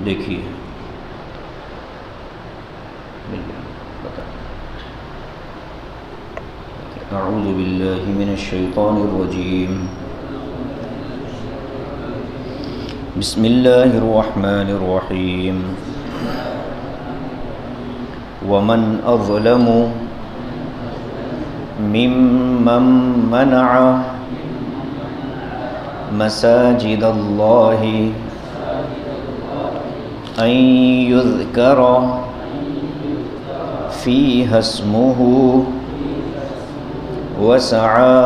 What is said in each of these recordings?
دیکھیے اعوذ باللہ من الشیطان الرجیم بسم اللہ الرحمن الرحیم ومن اظلم ممن منع مساجد اللہ ان یذکر فیہا اسمہ وسعى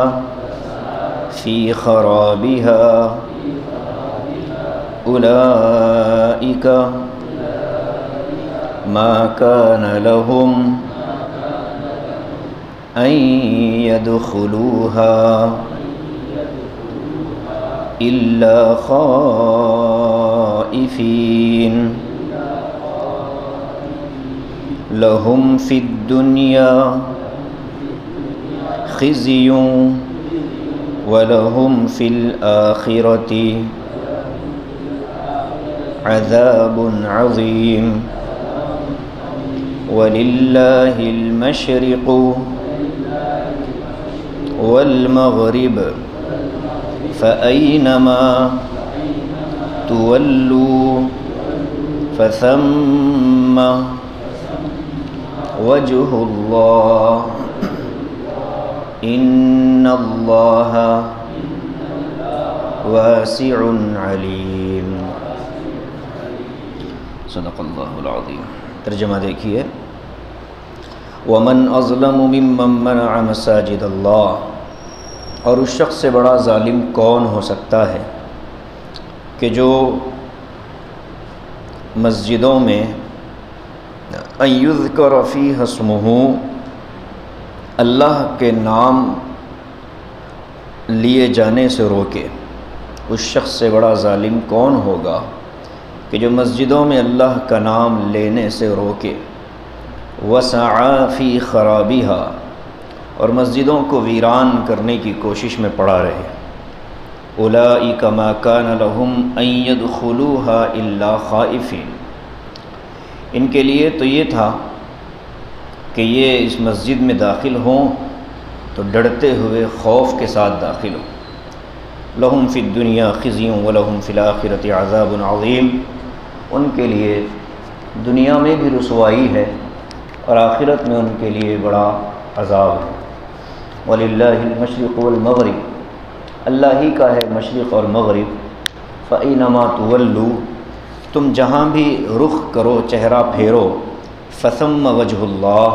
في خرابها أولئك ما كان لهم أن يدخلوها إلا خائفين لهم في الدنيا خزي ولهم في الآخرة عذاب عظيم ولله المشرق والمغرب فأينما تولوا فثم وجه الله ان اللہ واسع علیم۔ صدق اللہ العظیم۔ ترجمہ دیکھیے، ومن اظلم ممن منع مساجد اللہ، اور اس شخص سے بڑا ظالم کون ہو سکتا ہے کہ جو مسجدوں میں ان یذکر فیہا اسمہ، اللہ کے نام لیے جانے سے روکے۔ اس شخص سے بڑا ظالم کون ہوگا کہ جو مسجدوں میں اللہ کا نام لینے سے روکے۔ وسعى فی خرابها، اور مسجدوں کو ویران کرنے کی کوشش میں پڑا رہے۔ اولئک ما کان لهم ان يدخلوها الا خائفین، ان کے لیے تو یہ تھا کہ یہ اس مسجد میں داخل ہوں تو ڈرتے ہوئے خوف کے ساتھ داخل ہوں۔ لہم فی الدنیا خزی ولہم فی الآخرۃ عذاب عظیم، ان کے لیے دنیا میں بھی رسوائی ہے اور آخرت میں ان کے لیے بڑا عذاب ہے۔ وللہ المشرق والمغرب، اللہ ہی کا ہے مشرق اور مغرب۔ فأینما تولوا، تم جہاں بھی رخ کرو، چہرہ پھیرو، فثم وجہ اللہ،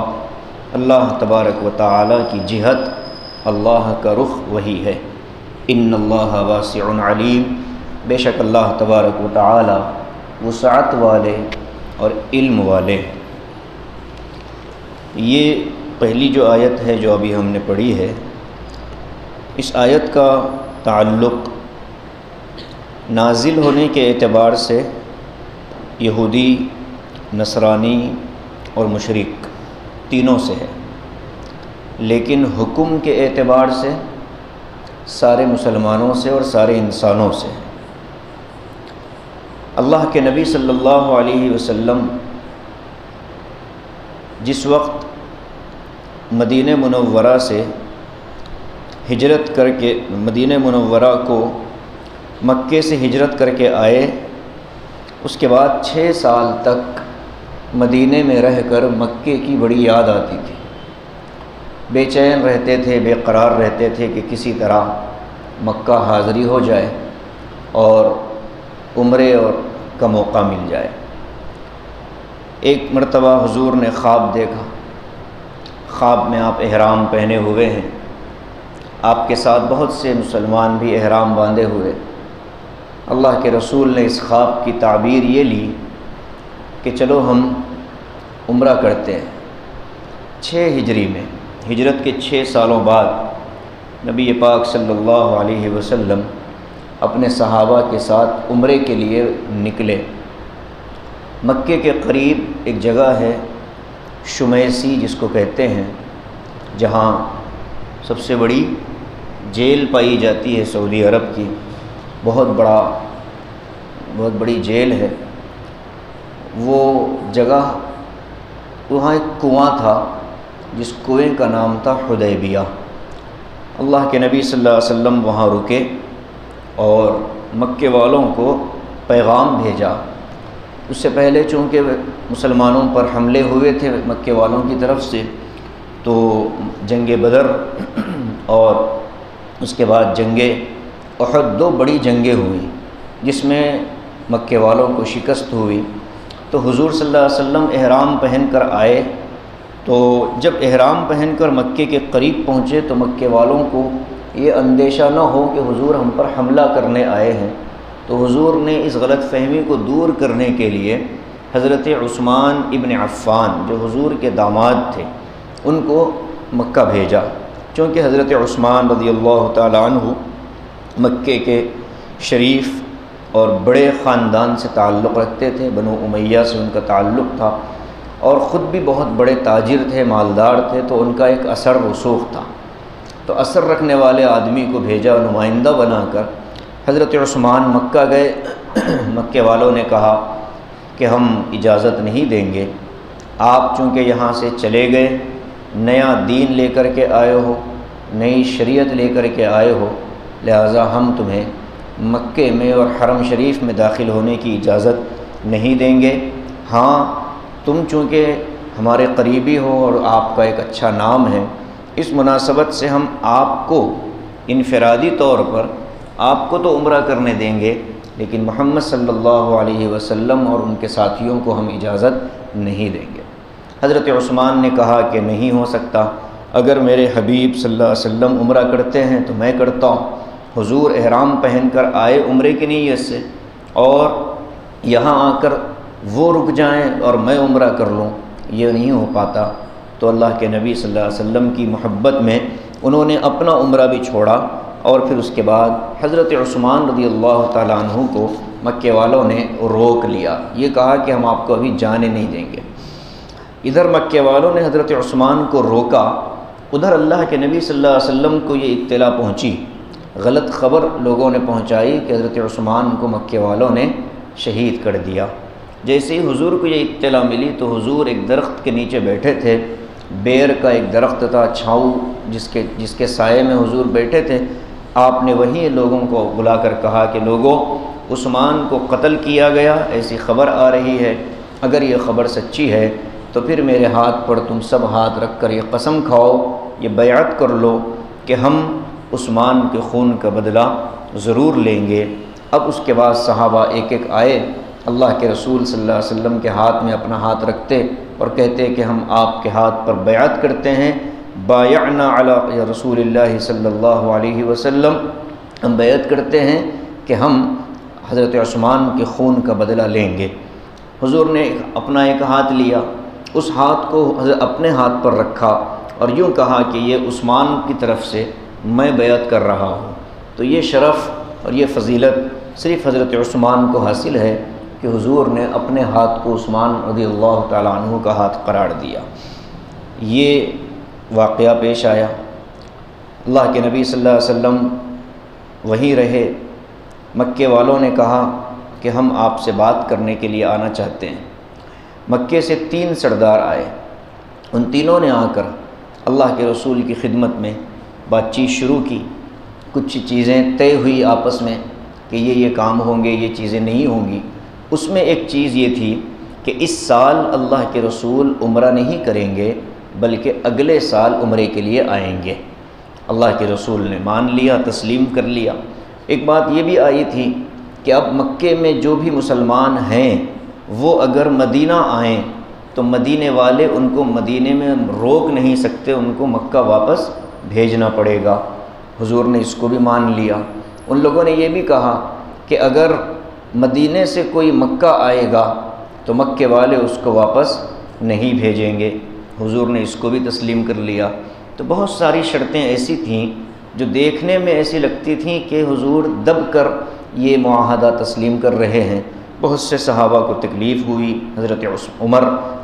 اللہ تبارک و تعالی کی جہت، اللہ کا رخ وہی ہے۔ ان اللہ واسع علیم، بے شک اللہ تبارک و تعالی وسعت والے اور علم والے۔ یہ پہلی جو آیت ہے جو ابھی ہم نے پڑھی ہے، اس آیت کا تعلق نازل ہونے کے اعتبار سے یہودی، نصرانی اور مشرک تینوں سے ہے، لیکن حکم کے اعتبار سے سارے مسلمانوں سے اور سارے انسانوں سے ہے۔ اللہ کے نبی صلی اللہ علیہ وسلم جس وقت مدینہ منورہ سے ہجرت کر کے، مدینہ منورہ کو مکے سے ہجرت کر کے آئے، اس کے بعد 6 سال تک مدینے میں رہ کر مکے کی بڑی یاد آتی تھی، بے چین رہتے تھے، بے قرار رہتے تھے کہ کسی طرح مکہ حاضری ہو جائے اور عمرے اور کا موقع مل جائے۔ ایک مرتبہ حضور نے خواب دیکھا، خواب میں آپ احرام پہنے ہوئے ہیں، آپ کے ساتھ بہت سے مسلمان بھی احرام باندھے ہوئے۔ اللہ کے رسول نے اس خواب کی تعبیر یہ لی کہ چلو ہم عمرہ کرتے ہیں۔ 6 ہجری میں، ہجرت کے 6 سالوں بعد نبی پاک صلی اللہ علیہ وسلم اپنے صحابہ کے ساتھ عمرے کے لیے نکلے۔ مکے کے قریب ایک جگہ ہے شمیسی جس کو کہتے ہیں، جہاں سب سے بڑی جیل پائی جاتی ہے سعودی عرب کی، بہت بڑی جیل ہے۔ وہ جگہ، وہاں ایک کنواں تھا جس کنویں کا نام تھا حدیبیہ۔ اللہ کے نبی صلی اللہ علیہ وسلم وہاں رکے اور مکے والوں کو پیغام بھیجا۔ اس سے پہلے چونکہ مسلمانوں پر حملے ہوئے تھے مکے والوں کی طرف سے، تو جنگ بدر اور اس کے بعد جنگ احد، 2 بڑی جنگیں ہوئیں جس میں مکے والوں کو شکست ہوئی۔ تو حضور صلی اللہ علیہ وسلم احرام پہن کر آئے، تو جب احرام پہن کر مکے کے قریب پہنچے تو مکے والوں کو یہ اندیشہ نہ ہو کہ حضور ہم پر حملہ کرنے آئے ہیں، تو حضور نے اس غلط فہمی کو دور کرنے کے لیے حضرت عثمان ابن عفان جو حضور کے داماد تھے ان کو مکہ بھیجا، چونکہ حضرت عثمان رضی اللہ تعالیٰ عنہ مکے کے شریف اور بڑے خاندان سے تعلق رکھتے تھے، بنو امیہ سے ان کا تعلق تھا، اور خود بھی بہت بڑے تاجر تھے، مالدار تھے، تو ان کا ایک اثر رسوخ تھا۔ تو اثر رکھنے والے آدمی کو بھیجا نمائندہ بنا کر۔ حضرت عثمان مکہ گئے، مکے والوں نے کہا کہ ہم اجازت نہیں دیں گے، آپ چونکہ یہاں سے چلے گئے، نیا دین لے کر کے آئے ہو، نئی شریعت لے کر کے آئے ہو، لہٰذا ہم تمہیں مکے میں اور حرم شریف میں داخل ہونے کی اجازت نہیں دیں گے۔ ہاں تم چونکہ ہمارے قریبی ہو اور آپ کا ایک اچھا نام ہے، اس مناسبت سے ہم آپ کو انفرادی طور پر آپ کو تو عمرہ کرنے دیں گے، لیکن محمد صلی اللہ علیہ وسلم اور ان کے ساتھیوں کو ہم اجازت نہیں دیں گے۔ حضرت عثمان نے کہا کہ نہیں ہو سکتا، اگر میرے حبیب صلی اللہ علیہ وسلم عمرہ کرتے ہیں تو میں کرتا ہوں۔ حضور احرام پہن کر آئے عمرے کی نیت سے، اور یہاں آ کر وہ رک جائیں اور میں عمرہ کر لوں، یہ نہیں ہو پاتا۔ تو اللہ کے نبی صلی اللہ علیہ وسلم کی محبت میں انہوں نے اپنا عمرہ بھی چھوڑا، اور پھر اس کے بعد حضرت عثمان رضی اللہ تعالیٰ عنہ کو مکے والوں نے روک لیا، یہ کہا کہ ہم آپ کو ابھی جانے نہیں دیں گے۔ ادھر مکے والوں نے حضرت عثمان کو روکا، ادھر اللہ کے نبی صلی اللہ علیہ وسلم کو یہ اطلاع پہنچی، غلط خبر لوگوں نے پہنچائی کہ حضرت عثمان کو مکے والوں نے شہید کر دیا۔ جیسے ہی حضور کو یہ اطلاع ملی تو حضور ایک درخت کے نیچے بیٹھے تھے، بیر کا ایک درخت تھا، چھاؤں جس کے سائے میں حضور بیٹھے تھے۔ آپ نے وہیں لوگوں کو بلا کر کہا کہ لوگوں، عثمان کو قتل کیا گیا، ایسی خبر آ رہی ہے، اگر یہ خبر سچی ہے تو پھر میرے ہاتھ پر تم سب ہاتھ رکھ کر یہ قسم کھاؤ، یہ بیعت کر لو کہ ہم عثمان کے خون کا بدلہ ضرور لیں گے۔ اب اس کے بعد صحابہ ایک ایک آئے، اللہ کے رسول صلی اللہ علیہ وسلم کے ہاتھ میں اپنا ہاتھ رکھتے اور کہتے کہ ہم آپ کے ہاتھ پر بیعت کرتے ہیں، بایعنا علی رسول اللہ صلی اللہ علیہ وسلم، ہم بیعت کرتے ہیں کہ ہم حضرت عثمان کے خون کا بدلہ لیں گے۔ حضور نے اپنا ایک ہاتھ لیا، اس ہاتھ کو اپنے ہاتھ پر رکھا اور یوں کہا کہ یہ عثمان کی طرف سے میں بیعت کر رہا ہوں۔ تو یہ شرف اور یہ فضیلت صرف حضرت عثمان کو حاصل ہے کہ حضور نے اپنے ہاتھ کو عثمان رضی اللہ تعالیٰ عنہ کا ہاتھ قرار دیا۔ یہ واقعہ پیش آیا، اللہ کے نبی صلی اللہ علیہ وسلم وہیں رہے۔ مکے والوں نے کہا کہ ہم آپ سے بات کرنے کے لیے آنا چاہتے ہیں۔ مکے سے 3 سردار آئے، ان تینوں نے آ کر اللہ کے رسول کی خدمت میں بات چیت شروع کی۔ کچھ چیزیں طے ہوئی آپس میں کہ یہ کام ہوں گے، یہ چیزیں نہیں ہوں گی۔ اس میں ایک چیز یہ تھی کہ اس سال اللہ کے رسول عمرہ نہیں کریں گے بلکہ اگلے سال عمرے کے لیے آئیں گے۔ اللہ کے رسول نے مان لیا، تسلیم کر لیا۔ ایک بات یہ بھی آئی تھی کہ اب مکے میں جو بھی مسلمان ہیں وہ اگر مدینہ آئیں تو مدینے والے ان کو مدینے میں روک نہیں سکتے، ان کو مکہ واپس بھیجنا پڑے گا۔ حضور نے اس کو بھی مان لیا۔ ان لوگوں نے یہ بھی کہا کہ اگر مدینے سے کوئی مکہ آئے گا تو مکے والے اس کو واپس نہیں بھیجیں گے۔ حضور نے اس کو بھی تسلیم کر لیا۔ تو بہت ساری شرطیں ایسی تھیں جو دیکھنے میں ایسی لگتی تھیں کہ حضور دب کر یہ معاہدہ تسلیم کر رہے ہیں۔ بہت سے صحابہ کو تکلیف ہوئی۔ حضرت عمر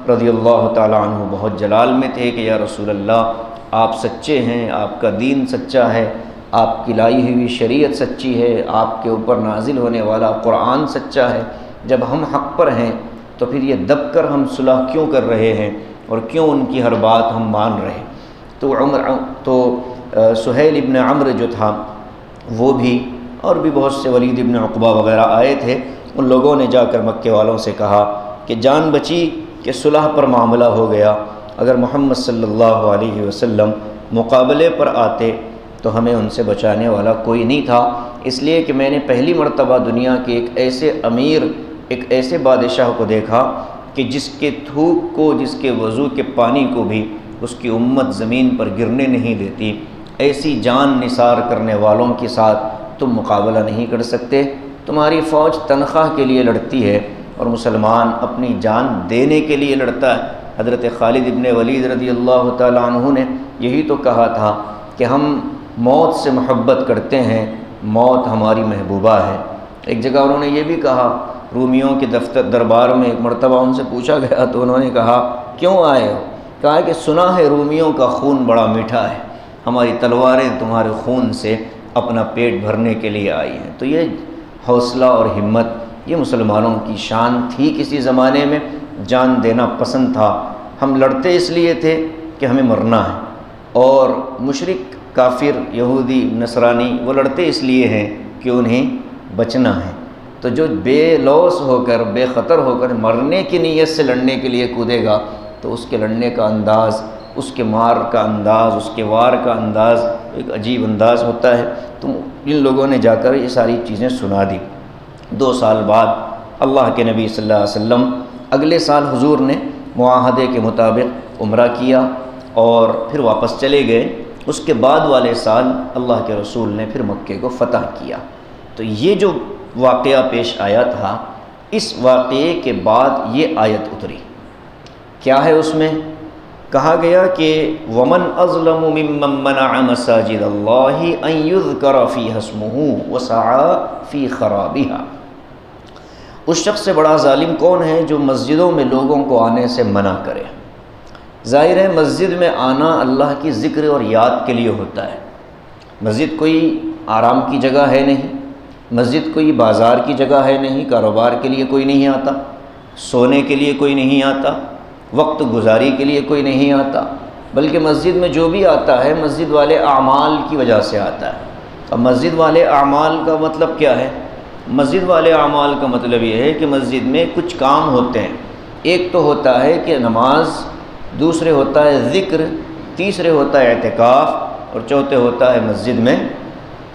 رضی اللہ تعالیٰ عنہ بہت جلال میں تھے کہ یا رسول اللہ، آپ سچے ہیں، آپ کا دین سچا ہے، آپ کی لائی ہوئی شریعت سچی ہے، آپ کے اوپر نازل ہونے والا قرآن سچا ہے، جب ہم حق پر ہیں تو پھر یہ دب کر ہم صلح کیوں کر رہے ہیں اور کیوں ان کی ہر بات ہم مان رہے ہیں؟ تو سہیل ابن عمرو جو تھا وہ بھی، اور بھی بہت سے، ولید ابن عقبہ وغیرہ آئے تھے، ان لوگوں نے جا کر مکے والوں سے کہا کہ جان بچی کہ صلح پر معاملہ ہو گیا، اگر محمد صلی اللہ علیہ وسلم مقابلے پر آتے تو ہمیں ان سے بچانے والا کوئی نہیں تھا، اس لیے کہ میں نے پہلی مرتبہ دنیا کے ایک ایسے امیر، ایک ایسے بادشاہ کو دیکھا کہ جس کے تھوک کو، جس کے وضو کے پانی کو بھی اس کی امت زمین پر گرنے نہیں دیتی، ایسی جان نثار کرنے والوں کے ساتھ تم مقابلہ نہیں کر سکتے، تمہاری فوج تنخواہ کے لیے لڑتی ہے اور مسلمان اپنی جان دینے کے لیے لڑتا ہے۔ حضرت خالد ابن ولید رضی اللہ تعالیٰ عنہ نے یہی تو کہا تھا کہ ہم موت سے محبت کرتے ہیں، موت ہماری محبوبہ ہے۔ ایک جگہ انہوں نے یہ بھی کہا، رومیوں کے دربار میں ایک مرتبہ ان سے پوچھا گیا تو انہوں نے کہا کیوں آئے ہو؟ کہا کہ سنا ہے رومیوں کا خون بڑا میٹھا ہے، ہماری تلواریں تمہارے خون سے اپنا پیٹ بھرنے کے لیے آئی ہیں۔ تو یہ حوصلہ اور ہمت یہ مسلمانوں کی شان تھی، کسی زمانے میں جان دینا پسند تھا۔ ہم لڑتے اس لیے تھے کہ ہمیں مرنا ہے، اور مشرک، کافر، یہودی، نصرانی وہ لڑتے اس لیے ہیں کہ انہیں بچنا ہے۔ تو جو بے لوث ہو کر، بے خطر ہو کر مرنے کی نیت سے لڑنے کے لیے کودے گا تو اس کے لڑنے کا انداز، اس کے مار کا انداز، اس کے وار کا انداز ایک عجیب انداز ہوتا ہے۔ تو ان لوگوں نے جا کر یہ ساری چیزیں سنا دی۔ 2 سال بعد اللہ کے نبی صلی اللہ علیہ وسلم اگلے سال حضور نے معاہدے کے مطابق عمرہ کیا اور پھر واپس چلے گئے۔ اس کے بعد والے سال اللہ کے رسول نے پھر مکے کو فتح کیا۔ تو یہ جو واقعہ پیش آیا تھا، اس واقعے کے بعد یہ آیت اتری۔ کیا ہے اس میں؟ کہا گیا کہ وَمَنْ أَظْلَمُ مِمَّنْ مَنَعَ مَسَاجِدَ اللَّهِ أَنْ يُذْكَرَ فِيهَا اسْمُهُ وَسَعَى فِي خَرَابِهَا۔ اس شخص سے بڑا ظالم کون ہے جو مسجدوں میں لوگوں کو آنے سے منع کرے؟ ظاہر ہے مسجد میں آنا اللہ کی ذکر اور یاد کے لیے ہوتا ہے۔ مسجد کوئی آرام کی جگہ ہے نہیں، مسجد کوئی بازار کی جگہ ہے نہیں، کاروبار کے لیے کوئی نہیں آتا، سونے کے لیے کوئی نہیں آتا، وقت گزاری کے لیے کوئی نہیں آتا، بلکہ مسجد میں جو بھی آتا ہے مسجد والے اعمال کی وجہ سے آتا ہے۔ اب مسجد والے اعمال کا مطلب کیا ہے؟ مسجد والے اعمال کا مطلب یہ ہے کہ مسجد میں کچھ کام ہوتے ہیں۔ ایک تو ہوتا ہے کہ نماز، دوسرے ہوتا ہے ذکر، تیسرے ہوتا ہے اعتکاف، اور چوتھے ہوتا ہے مسجد میں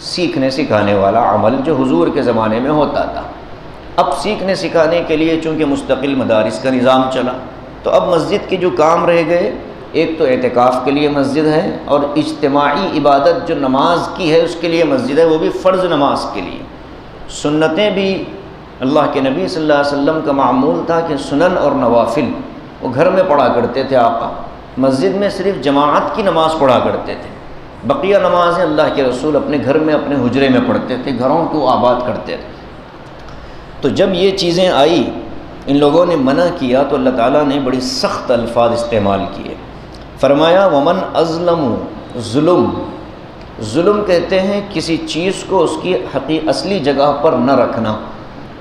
سیکھنے سکھانے والا عمل جو حضور کے زمانے میں ہوتا تھا۔ اب سیکھنے سکھانے کے لیے چونکہ مستقل مدارس کا نظام چلا، تو اب مسجد کے جو کام رہ گئے، ایک تو اعتکاف کے لیے مسجد ہے، اور اجتماعی عبادت جو نماز کی ہے اس کے لیے مسجد ہے، وہ بھی فرض نماز کے لیے۔ سنتیں بھی اللہ کے نبی صلی اللہ علیہ وسلم کا معمول تھا کہ سنن اور نوافل وہ گھر میں پڑھا کرتے تھے آقا، مسجد میں صرف جماعت کی نماز پڑھا کرتے تھے، بقیہ نمازیں اللہ کے رسول اپنے گھر میں، اپنے حجرے میں پڑھتے تھے، گھروں کو آباد کرتے تھے۔ تو جب یہ چیزیں آئی، ان لوگوں نے منع کیا، تو اللہ تعالیٰ نے بڑی سخت الفاظ استعمال کیے۔ فرمایا ومن اظلم، ظلم کہتے ہیں کسی چیز کو اس کی اصلی جگہ پر نہ رکھنا،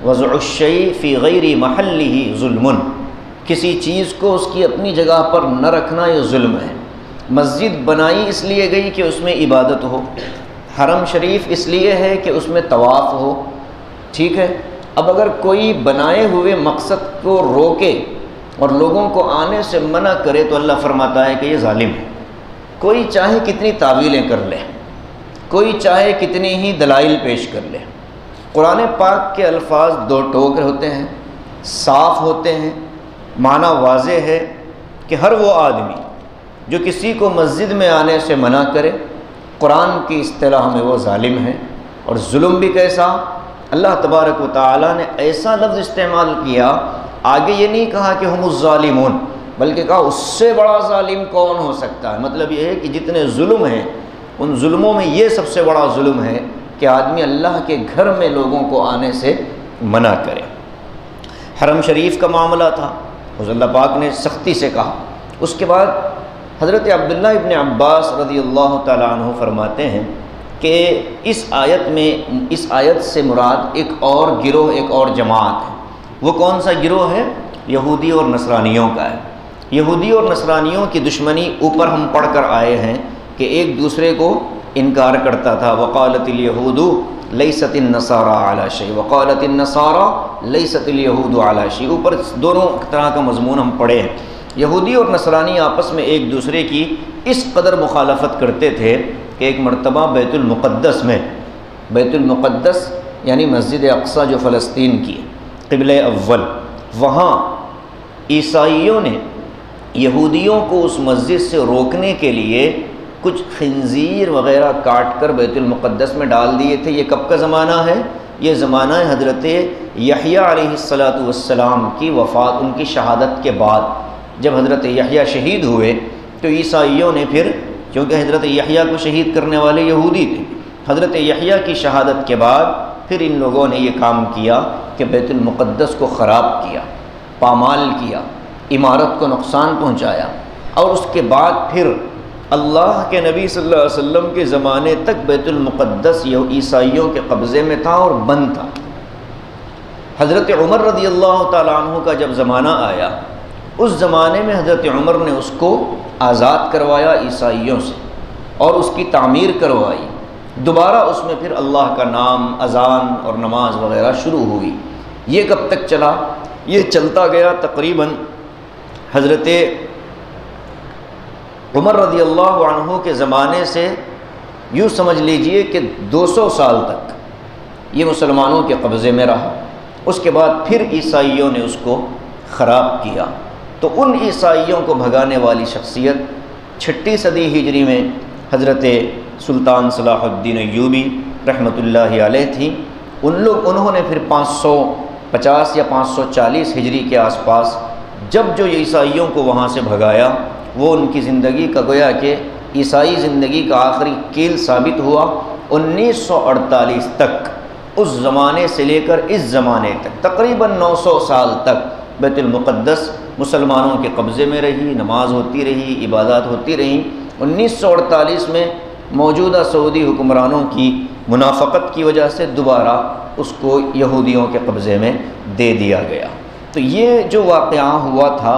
وضع الشیء فی غیر محلہ ظلم، کسی چیز کو اس کی اپنی جگہ پر نہ رکھنا یہ ظلم ہے۔ مسجد بنائی اس لیے گئی کہ اس میں عبادت ہو، حرم شریف اس لیے ہے کہ اس میں طواف ہو، ٹھیک ہے۔ اب اگر کوئی بنائے ہوئے مقصد کو روکے اور لوگوں کو آنے سے منع کرے تو اللہ فرماتا ہے کہ یہ ظالم ہے۔ کوئی چاہے کتنی تعویلیں کر لے، کوئی چاہے کتنی ہی دلائل پیش کر لے، قرآن پاک کے الفاظ دو ٹوک ہوتے ہیں، صاف ہوتے ہیں، معنی واضح ہے کہ ہر وہ آدمی جو کسی کو مسجد میں آنے سے منع کرے، قرآن کی اصطلاح میں وہ ظالم ہے۔ اور ظلم بھی کیسا؟ اللہ تبارک و تعالیٰ نے ایسا لفظ استعمال کیا، آگے یہ نہیں کہا کہ ہم الظالمون، بلکہ کہا اس سے بڑا ظالم کون ہو سکتا ہے۔ مطلب یہ ہے کہ جتنے ظلم ہیں ان ظلموں میں یہ سب سے بڑا ظلم ہے کہ آدمی اللہ کے گھر میں لوگوں کو آنے سے منع کرے۔ حرم شریف کا معاملہ تھا، حضرت اللہ پاک نے سختی سے کہا۔ اس کے بعد حضرت عبداللہ ابن عباس رضی اللہ تعالیٰ عنہ فرماتے ہیں کہ اس آیت سے مراد ایک اور گروہ، ایک اور جماعت ہے۔ وہ کون سا گروہ ہے؟ یہودی اور نصرانیوں کا ہے۔ یہودی اور نصرانیوں کی دشمنی اوپر ہم پڑھ کر آئے ہیں کہ ایک دوسرے کو انکار کرتا تھا۔ وقالت الیہود لیست النصارى علی شیء وقالت النصارى لیست الیہود علی شیء، اوپر دونوں طرح کا مضمون ہم پڑھے ہیں۔ یہودی اور نصرانی آپس میں ایک دوسرے کی اس قدر مخالفت کرتے تھے کہ ایک مرتبہ بیت المقدس میں، بیت المقدس یعنی مسجد اقصی جو فلسطین کی قبلہ اول، وہاں عیسائیوں نے یہودیوں کو اس مسجد سے روکنے کے لیے کچھ خنزیر وغیرہ کاٹ کر بیت المقدس میں ڈال دیے تھے۔ یہ کب کا زمانہ ہے؟ یہ زمانہ ہے حضرت یحییٰ علیہ السلام کی وفات، ان کی شہادت کے بعد جب حضرت یحییٰ شہید ہوئے تو عیسائیوں نے پھر، چونکہ حضرت یحییٰ کو شہید کرنے والے یہودی تھے، حضرت یحییٰ کی شہادت کے بعد پھر ان لوگوں نے یہ کام کیا کہ بیت المقدس کو خراب کیا، پامال کیا، عمارت کو نقصان پہنچایا، اور اس کے بعد پھر اللہ کے نبی صلی اللہ علیہ وسلم کے زمانے تک بیت المقدس عیسائیوں کے قبضے میں تھا اور بند تھا۔ حضرت عمر رضی اللہ تعالیٰ عنہ کا جب زمانہ آیا، اس زمانے میں حضرت عمر نے اس کو آزاد کروایا عیسائیوں سے اور اس کی تعمیر کروائی، دوبارہ اس میں پھر اللہ کا نام، اذان اور نماز وغیرہ شروع ہوئی۔ یہ کب تک چلا؟ یہ چلتا گیا تقریباً حضرت عمر رضی اللہ عنہ کے زمانے سے یوں سمجھ لیجئے کہ 200 سال تک یہ مسلمانوں کے قبضے میں رہا۔ اس کے بعد پھر عیسائیوں نے اس کو خراب کیا۔ تو ان عیسائیوں کو بھگانے والی شخصیت 6 صدی ہجری میں حضرت سلطان صلاح الدین ایوبی رحمۃ اللہ علیہ تھی۔ انہوں نے پھر 550 یا 540 ہجری کے آس پاس جب جو عیسائیوں کو وہاں سے بھگایا، وہ ان کی زندگی کا گویا کہ عیسائی زندگی کا آخری کیل ثابت ہوا۔ 1948 تک، اس زمانے سے لے کر اس زمانے تک تقریباً 900 سال تک بیت المقدس مسلمانوں کے قبضے میں رہی، نماز ہوتی رہی، عبادات ہوتی رہیں۔ 1948 میں موجودہ سعودی حکمرانوں کی منافقت کی وجہ سے دوبارہ اس کو یہودیوں کے قبضے میں دے دیا گیا۔ تو یہ جو واقعہ ہوا تھا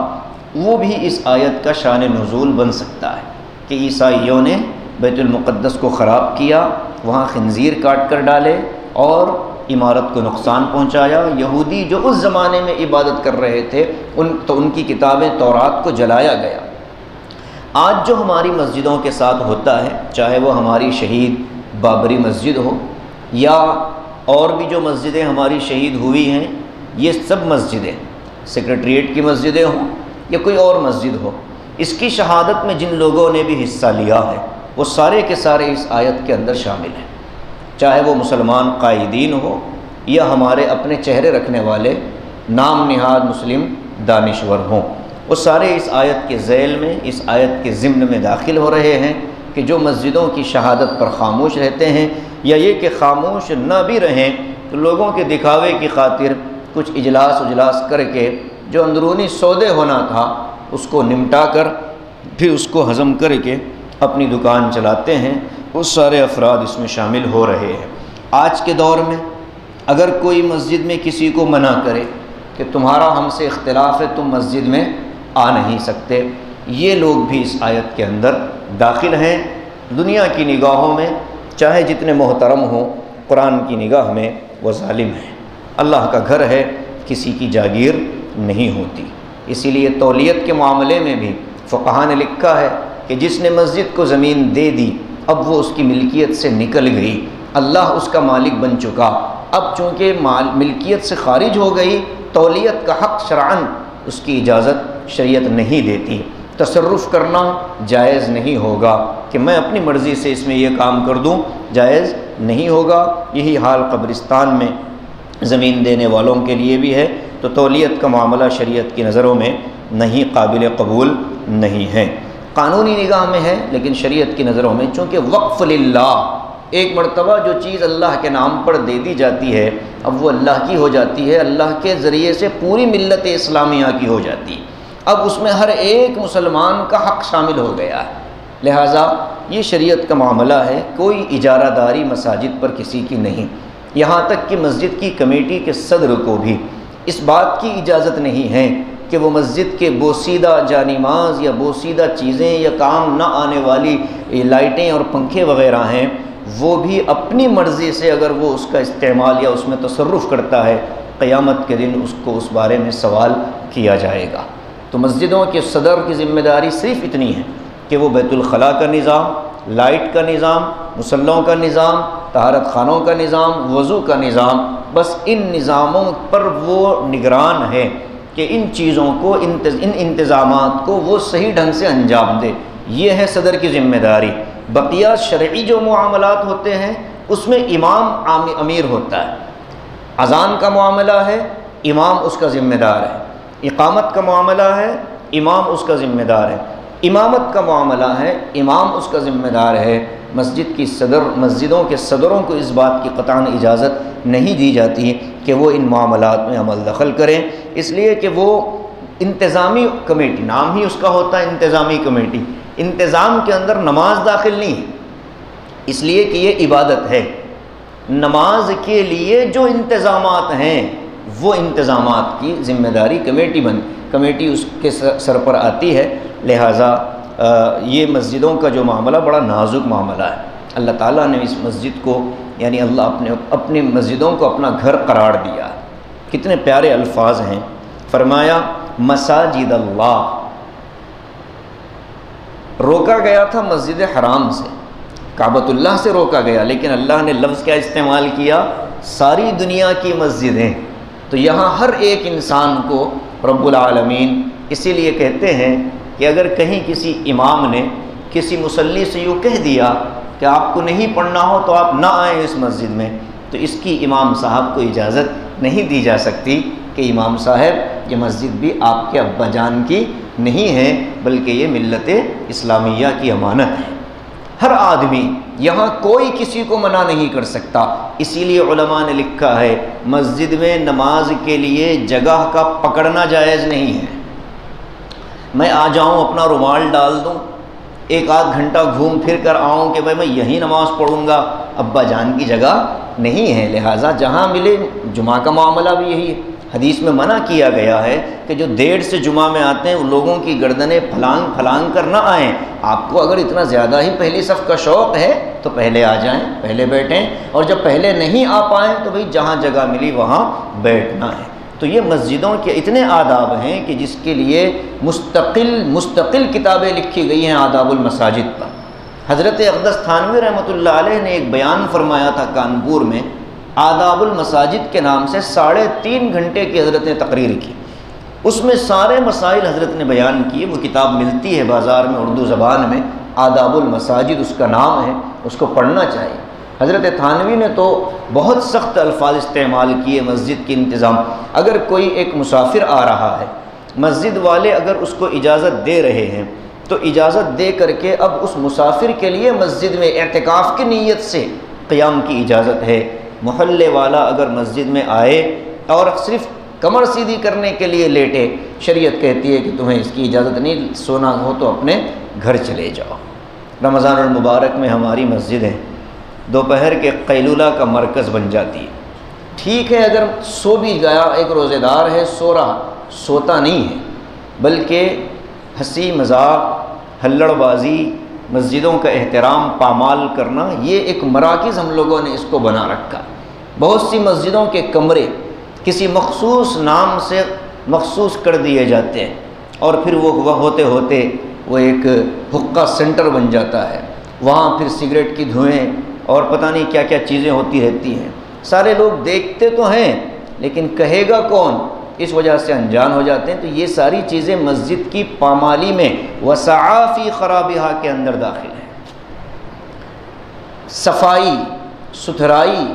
وہ بھی اس آیت کا شان نزول بن سکتا ہے کہ عیسائیوں نے بیت المقدس کو خراب کیا، وہاں خنزیر کاٹ کر ڈالے اور عمارت کو نقصان پہنچایا۔ یہودی جو اس زمانے میں عبادت کر رہے تھے ان کی کتابیں تورات کو جلایا گیا۔ آج جو ہماری مسجدوں کے ساتھ ہوتا ہے، چاہے وہ ہماری شہید بابری مسجد ہو یا اور بھی جو مسجدیں ہماری شہید ہوئی ہیں، یہ سب مسجدیں سیکریٹریٹ کی مسجدیں ہوں یا کوئی اور مسجد ہو، اس کی شہادت میں جن لوگوں نے بھی حصہ لیا ہے وہ سارے کے سارے اس آیت کے اندر شامل ہیں، چاہے وہ مسلمان قائدین ہو یا ہمارے اپنے چہرے رکھنے والے نام نہاد مسلم دانشور ہوں، وہ سارے اس آیت کے ذیل میں، اس آیت کے ضمن میں داخل ہو رہے ہیں کہ جو مسجدوں کی شہادت پر خاموش رہتے ہیں یا یہ کہ خاموش نہ بھی رہیں تو لوگوں کے دکھاوے کی خاطر کچھ اجلاس کر کے جو اندرونی سودے ہونا تھا اس کو نمٹا کر پھر اس کو ہضم کر کے اپنی دکان چلاتے ہیں، وہ سارے افراد اس میں شامل ہو رہے ہیں۔ آج کے دور میں اگر کوئی مسجد میں کسی کو منع کرے کہ تمہارا ہم سے اختلاف ہے، تم مسجد میں آ نہیں سکتے، یہ لوگ بھی اس آیت کے اندر داخل ہیں۔ دنیا کی نگاہوں میں چاہے جتنے محترم ہوں، قرآن کی نگاہ میں وہ ظالم ہیں۔ اللہ کا گھر ہے، کسی کی جاگیر نہیں ہوتی، اسی لیے تولیت کے معاملے میں بھی فقہاء نے لکھا ہے کہ جس نے مسجد کو زمین دے دی اب وہ اس کی ملکیت سے نکل گئی، اللہ اس کا مالک بن چکا، اب چونکہ ملکیت سے خارج ہو گئی، تولیت کا حق شرعاً اس کی اجازت شریعت نہیں دیتی، تصرف کرنا جائز نہیں ہوگا کہ میں اپنی مرضی سے اس میں یہ کام کر دوں، جائز نہیں ہوگا۔ یہی حال قبرستان میں زمین دینے والوں کے لیے بھی ہے۔ تو تولیت کا معاملہ شریعت کی نظروں میں نہیں قابل قبول نہیں ہے، قانونی نگاہ میں ہے لیکن شریعت کی نظروں میں چونکہ وقف للہ، ایک مرتبہ جو چیز اللہ کے نام پر دے دی جاتی ہے اب وہ اللہ کی ہو جاتی ہے، اللہ کے ذریعے سے پوری ملت اسلامیہ کی ہو جاتی ہے، اب اس میں ہر ایک مسلمان کا حق شامل ہو گیا ہے، لہٰذا یہ شریعت کا معاملہ ہے، کوئی اجارہ داری مساجد پر کسی کی نہیں، یہاں تک کہ مسجد کی کمیٹی کے صدر کو بھی اس بات کی اجازت نہیں ہے کہ وہ مسجد کے بوسیدہ جانماز یا بوسیدہ چیزیں یا کام نہ آنے والی لائٹیں اور پنکھے وغیرہ ہیں، وہ بھی اپنی مرضی سے اگر وہ اس کا استعمال یا اس میں تصرف کرتا ہے، قیامت کے دن اس کو اس بارے میں سوال کیا جائے گا۔ تو مسجدوں کے صدر کی ذمہ داری صرف اتنی ہے کہ وہ بیت الخلاء کا نظام، لائٹ کا نظام، مصلوں کا نظام، طہارت خانوں کا نظام، وضو کا نظام، بس ان نظاموں پر وہ نگران ہے کہ ان چیزوں کو ان انتظامات کو وہ صحیح ڈھنگ سے انجام دے۔ یہ ہے صدر کی ذمہ داری۔ بقیہ شرعی جو معاملات ہوتے ہیں اس میں امام امیر ہوتا ہے۔ اذان کا معاملہ ہے، امام اس کا ذمہ دار ہے۔ اقامت کا معاملہ ہے، امام اس کا ذمہ دار ہے۔ امامت کا معاملہ ہے، امام اس کا ذمہ دار ہے۔ مسجدوں کے صدروں کو اس بات کی قطعاً اجازت نہیں دی جاتی کہ وہ ان معاملات میں عمل دخل کریں، اس لیے کہ وہ انتظامی کمیٹی، نام ہی اس کا ہوتا ہے انتظامی کمیٹی، انتظام کے اندر نماز داخل نہیں ہے، اس لیے کہ یہ عبادت ہے۔ نماز کے لیے جو انتظامات ہیں وہ انتظامات کی ذمہ داری کمیٹی اس کے سر پر آتی ہے۔ لہٰذا یہ مسجدوں کا جو معاملہ بڑا نازک معاملہ ہے۔ اللہ تعالیٰ نے اس مسجد کو، یعنی اللہ اپنی مسجدوں کو اپنا گھر قرار دیا۔ کتنے پیارے الفاظ ہیں، فرمایا مساجد اللہ۔ روکا گیا تھا مسجد حرام سے، کعبۃ اللہ سے روکا گیا، لیکن اللہ نے لفظ کیا استعمال کیا؟ ساری دنیا کی مسجدیں۔ تو یہاں ہر ایک انسان کو رب العالمین اسی لیے کہتے ہیں کہ اگر کہیں کسی امام نے کسی مصلی سے یوں کہہ دیا کہ آپ کو نہیں پڑھنا ہو تو آپ نہ آئیں اس مسجد میں، تو اس کی امام صاحب کو اجازت نہیں دی جا سکتی کہ امام صاحب یہ مسجد بھی آپ کے ابا جان کی نہیں ہے بلکہ یہ ملت اسلامیہ کی امانت ہے۔ ہر آدمی، یہاں کوئی کسی کو منع نہیں کر سکتا۔ اسی لیے علماء نے لکھا ہے مسجد میں نماز کے لیے جگہ کا پکڑنا جائز نہیں ہے۔ میں آ جاؤں، اپنا رومال ڈال دوں، ایک آدھ گھنٹہ گھوم پھر کر آؤں کہ بھائی میں یہیں نماز پڑھوں گا، ابا جان کی جگہ نہیں ہے۔ لہٰذا جہاں ملے، جمعہ کا معاملہ بھی یہی ہے۔ حدیث میں منع کیا گیا ہے کہ جو دیر سے جمعہ میں آتے ہیں ان لوگوں کی گردنیں پھلانگ کر نہ آئیں۔ آپ کو اگر اتنا زیادہ ہی پہلی صف کا شوق ہے تو پہلے آ جائیں، پہلے بیٹھیں، اور جب پہلے نہیں آ پائیں تو بھئی جہاں جگہ ملی وہاں بیٹھنا ہے۔ تو یہ مسجدوں کے اتنے آداب ہیں کہ جس کے لیے مستقل کتابیں لکھی گئی ہیں آداب المساجد پر۔ حضرت اقدس تھانوی رحمۃ اللہ علیہ نے ایک بیان فرمایا تھا کانپور میں، آداب المساجد کے نام سے 3.5 گھنٹے کی حضرت نے تقریر کی، اس میں سارے مسائل حضرت نے بیان کیے۔ وہ کتاب ملتی ہے بازار میں اردو زبان میں، آداب المساجد اس کا نام ہے، اس کو پڑھنا چاہیے۔ حضرت تھانوی نے تو بہت سخت الفاظ استعمال کیے مسجد کے انتظام۔ اگر کوئی ایک مسافر آ رہا ہے، مسجد والے اگر اس کو اجازت دے رہے ہیں تو اجازت دے کر کے اب اس مسافر کے لیے مسجد میں اعتکاف کی نیت سے قیام کی اجازت ہے۔ محلے والا اگر مسجد میں آئے اور صرف کمر سیدھی کرنے کے لیے لیٹے، شریعت کہتی ہے کہ تمہیں اس کی اجازت نہیں، سونا ہو تو اپنے گھر چلے جاؤ۔ رمضان المبارک میں ہماری مسجدیں دوپہر کے قیلولہ کا مرکز بن جاتی ہے۔ ٹھیک ہے اگر سو بھی گیا، ایک روزے دار ہے، سو رہا، سوتا نہیں ہے، بلکہ ہنسی مذاق، ہلڑ بازی، مسجدوں کا احترام پامال کرنا، یہ ایک مراکز ہم لوگوں نے اس کو بنا رکھا۔ بہت سی مسجدوں کے کمرے کسی مخصوص نام سے مخصوص کر دیے جاتے ہیں، اور پھر وہ ہوتے ہوتے وہ ایک حقہ سینٹر بن جاتا ہے۔ وہاں پھر سگریٹ کی دھوئیں اور پتہ نہیں کیا کیا چیزیں ہوتی رہتی ہیں۔ سارے لوگ دیکھتے تو ہیں لیکن کہے گا کون، اس وجہ سے انجان ہو جاتے ہیں۔ تو یہ ساری چیزیں مسجد کی پامالی میں وسعا فی خرابہا کے اندر داخل ہیں۔ صفائی ستھرائی،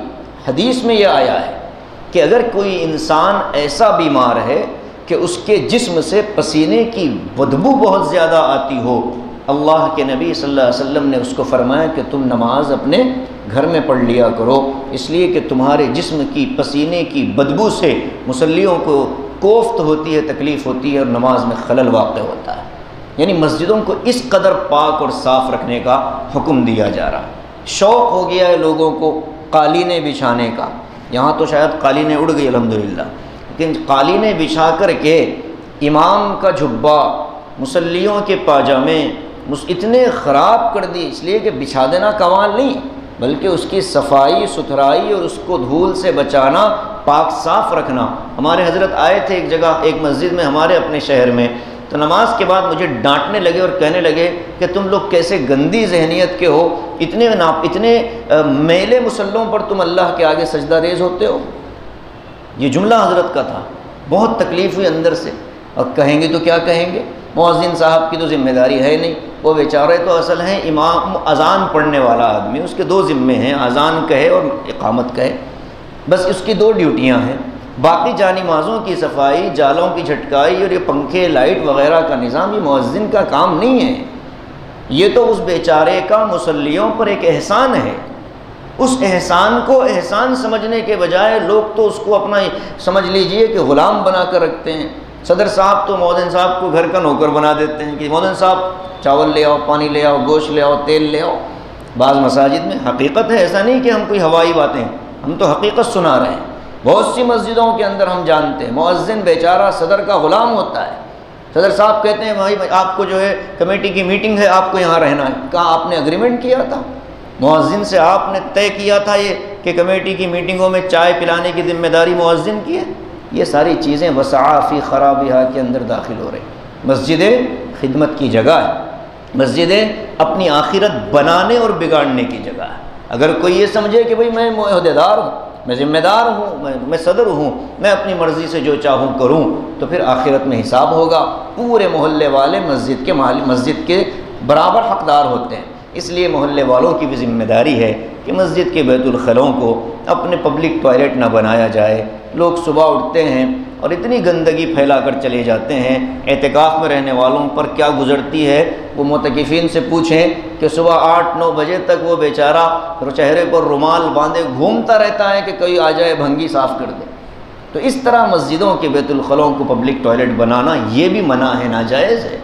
حدیث میں یہ آیا ہے کہ اگر کوئی انسان ایسا بیمار ہے کہ اس کے جسم سے پسینے کی بدبو بہت زیادہ آتی ہو، اللہ کے نبی صلی اللہ علیہ وسلم نے اس کو فرمایا کہ تم نماز اپنے گھر میں پڑھ لیا کرو، اس لیے کہ تمہارے جسم کی پسینے کی بدبو سے مصلیوں کو کوفت ہوتی ہے، تکلیف ہوتی ہے اور نماز میں خلل واقع ہوتا ہے۔ یعنی مسجدوں کو اس قدر پاک اور صاف رکھنے کا حکم دیا جا رہا ہے۔ شوق ہو گیا ہے لوگوں کو قالینیں بچھانے کا، یہاں تو شاید قالینیں اڑ گئی الحمدللہ، لیکن قالینیں بچھا کر کے امام کا جھبا، مصلیوں کے پاجامے اتنے خراب کر دی، اس لیے کہ بچھا دینا کمال نہیں، بلکہ اس کی صفائی ستھرائی اور اس کو دھول سے بچانا، پاک صاف رکھنا۔ ہمارے حضرت آئے تھے ایک جگہ، ایک مسجد میں ہمارے اپنے شہر میں، تو نماز کے بعد مجھے ڈانٹنے لگے اور کہنے لگے کہ تم لوگ کیسے گندی ذہنیت کے ہو، اتنے میلے مسلوں پر تم اللہ کے آگے سجدہ ریز ہوتے ہو۔ یہ جملہ حضرت کا تھا، بہت تکلیف ہوئی اندر سے۔ اور کہیں گے تو کیا کہیں گے، مؤذن صاحب کی تو ذمہ داری ہے نہیں، وہ بیچارے تو اصل ہیں امام، اذان پڑھنے والا آدمی، اس کے دو ذمے ہیں، اذان کہے اور اقامت کہے، بس اس کی دو ڈیوٹیاں ہیں۔ باقی جانی نمازوں کی صفائی، جالوں کی جھٹکائی اور یہ پنکھے لائٹ وغیرہ کا نظام یہ مؤذن کا کام نہیں ہے، یہ تو اس بیچارے کا مصلیوں پر ایک احسان ہے۔ اس احسان کو احسان سمجھنے کے بجائے لوگ تو اس کو اپنا سمجھ لیجئے کہ غلام بنا کر رکھتے ہیں۔ صدر صاحب تو مؤذن صاحب کو گھر کا نوکر بنا دیتے ہیں کہ مؤذن صاحب چاول لے آؤ، پانی لے آؤ، گوشت لے آؤ، تیل لے آؤ۔ بعض مساجد میں حقیقت ہے، ایسا نہیں کہ ہم کوئی ہوائی باتیں، ہم تو حقیقت سنا رہے ہیں۔ بہت سی مسجدوں کے اندر ہم جانتے ہیں مؤذن بیچارہ صدر کا غلام ہوتا ہے۔ صدر صاحب کہتے ہیں بھائی آپ کو جو ہے کمیٹی کی میٹنگ ہے، آپ کو یہاں رہنا ہے۔ کہا آپ نے اگریمنٹ کیا تھا مؤذن سے، آپ نے طے کیا تھا یہ کہ کمیٹی کی میٹنگوں میں چائے پلانے کی ذمہ داری مؤذن کی ہے؟ یہ ساری چیزیں وسعا فی خرابہا کے اندر داخل ہو رہی۔ مسجدیں خدمت کی جگہ ہے، مسجدیں اپنی آخرت بنانے اور بگاڑنے کی جگہ ہے۔ اگر کوئی یہ سمجھے کہ بھئی میں عہدیدار ہوں، میں ذمہ دار ہوں، میں صدر ہوں، میں اپنی مرضی سے جو چاہوں کروں، تو پھر آخرت میں حساب ہوگا۔ پورے محلے والے مسجد کے برابر حقدار ہوتے ہیں۔ اس لیے محلے والوں کی بھی ذمہ داری ہے کہ مسجد کے بیت الخلاؤں کو اپنے پبلک ٹوائلٹ نہ بنایا جائے۔ لوگ صبح اٹھتے ہیں اور اتنی گندگی پھیلا کر چلے جاتے ہیں، اعتکاف میں رہنے والوں پر کیا گزرتی ہے وہ معتکفین سے پوچھیں کہ صبح 8-9 بجے تک وہ بیچارہ چہرے پر رومال باندھے گھومتا رہتا ہے کہ کوئی آ جائے بھنگی صاف کر دے۔ تو اس طرح مسجدوں کے بیت الخلاؤں کو پبلک ٹوائلٹ بنانا یہ بھی منع ہے، ناجائز ہے۔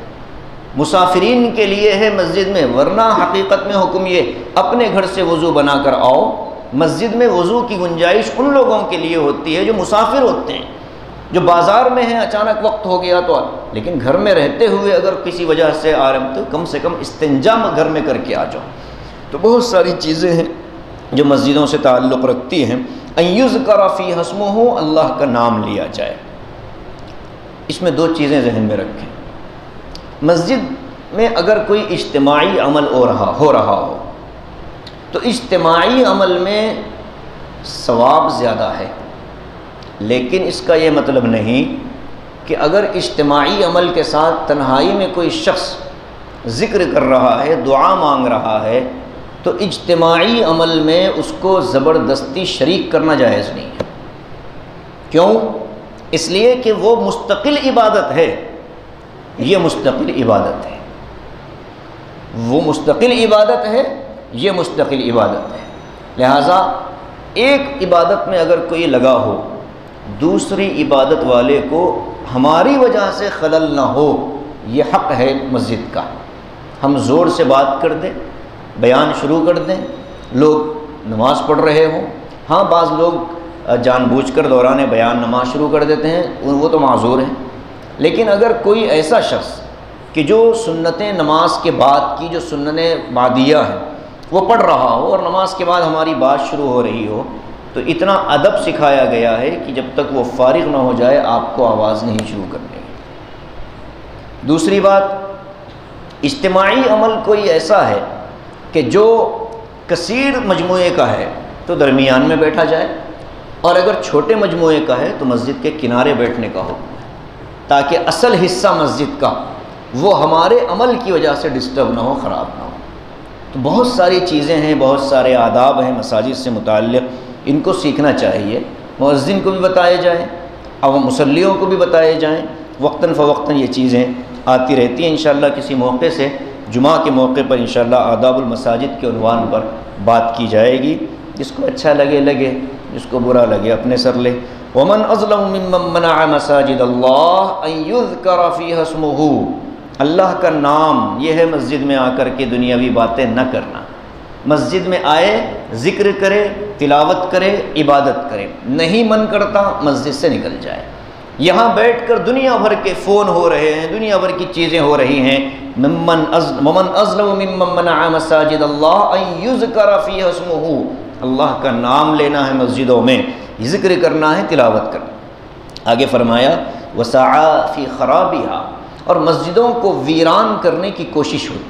مسافرین کے لیے ہے مسجد میں، ورنہ حقیقت میں حکم یہ اپنے گھر سے وضو بنا کر آؤ۔ مسجد میں وضو کی گنجائش ان لوگوں کے لیے ہوتی ہے جو مسافر ہوتے ہیں، جو بازار میں ہیں، اچانک وقت ہو گیا تو، لیکن گھر میں رہتے ہوئے اگر کسی وجہ سے آ رہے تو کم سے کم استنجا گھر میں کر کے آ جاؤ۔ تو بہت ساری چیزیں ہیں جو مسجدوں سے تعلق رکھتی ہیں۔ ان یذکر فیہا اسمہ، اللہ کا نام لیا جائے۔ اس میں دو چیزیں ذہن میں رکھیں۔ مسجد میں اگر کوئی اجتماعی عمل ہو رہا ہو تو اجتماعی عمل میں ثواب زیادہ ہے، لیکن اس کا یہ مطلب نہیں کہ اگر اجتماعی عمل کے ساتھ تنہائی میں کوئی شخص ذکر کر رہا ہے، دعا مانگ رہا ہے، تو اجتماعی عمل میں اس کو زبردستی شریک کرنا جائز نہیں ہے۔ کیوں؟ اس لیے کہ وہ مستقل عبادت ہے، یہ مستقل عبادت ہے، وہ مستقل عبادت ہے، یہ مستقل عبادت ہے۔ لہٰذا ایک عبادت میں اگر کوئی لگا ہو، دوسری عبادت والے کو ہماری وجہ سے خلل نہ ہو، یہ حق ہے مسجد کا۔ ہم زور سے بات کر دیں، بیان شروع کر دیں، لوگ نماز پڑھ رہے ہوں، ہاں بعض لوگ جان بوجھ کر دوران بیان نماز شروع کر دیتے ہیں، وہ تو معذور ہیں۔ لیکن اگر کوئی ایسا شخص کہ جو سنتیں نماز کے بعد کی جو سنتیں بعدیہ ہیں وہ پڑھ رہا ہو اور نماز کے بعد ہماری بات شروع ہو رہی ہو، تو اتنا ادب سکھایا گیا ہے کہ جب تک وہ فارغ نہ ہو جائے آپ کو آواز نہیں شروع کرنی ہے۔ دوسری بات، اجتماعی عمل کوئی ایسا ہے کہ جو کثیر مجموعے کا ہے تو درمیان میں بیٹھا جائے، اور اگر چھوٹے مجموعے کا ہے تو مسجد کے کنارے بیٹھنے کا حکم ہے، تاکہ اصل حصہ مسجد کا وہ ہمارے عمل کی وجہ سے ڈسٹرب نہ ہو، خراب نہ ہو۔ تو بہت ساری چیزیں ہیں، بہت سارے آداب ہیں مساجد سے متعلق، ان کو سیکھنا چاہیے، مؤذن کو بھی بتائے جائیں اور مصلیوں کو بھی بتائے جائیں۔ وقتاً فوقتاً یہ چیزیں آتی رہتی ہیں۔ انشاءاللہ کسی موقع سے جمعہ کے موقع پر انشاءاللہ آداب المساجد کے عنوان پر بات کی جائے گی، جس کو اچھا لگے لگے، جس کو برا لگے اپنے سر لے۔ ومن اظلم ممن منع مساجد اللہ ان یذکر فیہا اسمہ، اللہ کا نام یہ ہے مسجد میں آ کر کے دنیاوی باتیں نہ کرنا، مسجد میں آئے ذکر کرے، تلاوت کرے، عبادت کرے، نہیں من کرتا مسجد سے نکل جائے۔ یہاں بیٹھ کر دنیا بھر کے فون ہو رہے ہیں، دنیا بھر کی چیزیں ہو رہی ہیں۔ ومن اظلم ممن منع مساجد اللہ ان یذکر فیہا اسمہ، اللہ کا نام لینا ہے مسجدوں میں، ذکر کرنا ہے، تلاوت کرنا۔ آگے فرمایا وسعی فی خرابہا، اور مسجدوں کو ویران کرنے کی کوشش ہوئی۔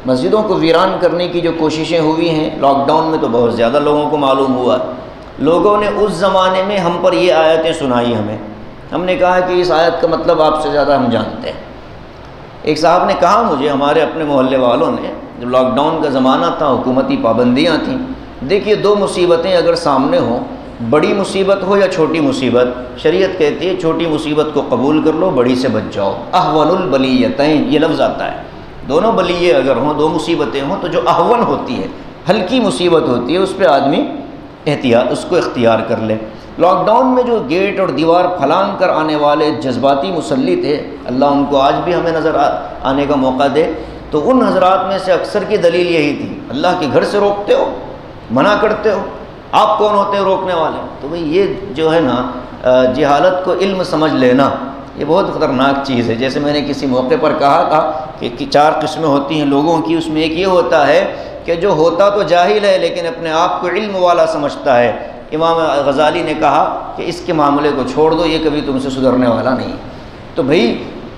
مسجدوں کو ویران کرنے کی جو کوششیں ہوئی ہیں، لاک ڈاؤن میں تو بہت زیادہ لوگوں کو معلوم ہوا۔ لوگوں نے اس زمانے میں ہم پر یہ آیتیں سنائی ہم نے کہا کہ اس آیت کا مطلب آپ سے زیادہ ہم جانتے ہیں۔ ایک صاحب نے کہا مجھے، ہمارے اپنے محلے والوں نے، جب لاک ڈاؤن کا زمانہ تھا، حکومتی پابندیاں تھیں، دیکھیے دو مصیبتیں اگر سامنے ہوں، بڑی مصیبت ہو یا چھوٹی مصیبت، شریعت کہتی ہے چھوٹی مصیبت کو قبول کر لو، بڑی سے بچ جاؤ۔ احون البلیتین یہ لفظ آتا ہے، دونوں بلیے اگر ہوں، دو مصیبتیں ہوں، تو جو احون ہوتی ہے، ہلکی مصیبت ہوتی ہے، اس پہ آدمی احتیاط اس کو اختیار کر لے۔ لاک ڈاؤن میں جو گیٹ اور دیوار پھلانگ کر آنے والے جذباتی مسلی تھے، اللہ ان کو آج بھی ہمیں نظر آنے کا موقع دے، تو ان حضرات میں سے اکثر کی دلیل یہی تھی، اللہ کے گھر سے روکتے ہو، منع کرتے ہو، آپ کون ہوتے ہیں روکنے والے؟ تو بھئی یہ جو ہے نا جہالت کو علم سمجھ لینا، یہ بہت خطرناک چیز ہے۔ جیسے میں نے کسی موقع پر کہا تھا کہ 4 قسمیں ہوتی ہیں لوگوں کی، اس میں ایک یہ ہوتا ہے کہ جو ہوتا تو جاہل ہے لیکن اپنے آپ کو علم والا سمجھتا ہے۔ امام غزالی نے کہا کہ اس کے معاملے کو چھوڑ دو، یہ کبھی تم سے سدھرنے والا نہیں۔ تو بھئی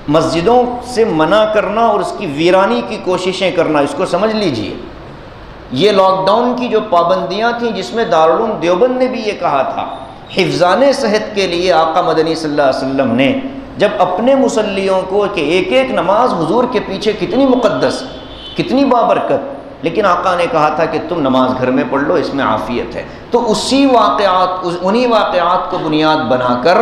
مسجدوں سے منع کرنا اور اس کی ویرانی کی کوششیں کرنا، اس کو سمجھ لیجئے۔ یہ لاک ڈاؤن کی جو پابندیاں تھیں، جس میں دارالعلوم دیوبند نے بھی یہ کہا تھا، حفظان صحت کے لیے آقا مدنی صلی اللہ علیہ وسلم نے جب اپنے مصلیوں کو کہ ایک ایک نماز حضور کے پیچھے کتنی مقدس، کتنی بابرکت، لیکن آقا نے کہا تھا کہ تم نماز گھر میں پڑھ لو، اس میں عافیت ہے۔ تو انہی واقعات کو بنیاد بنا کر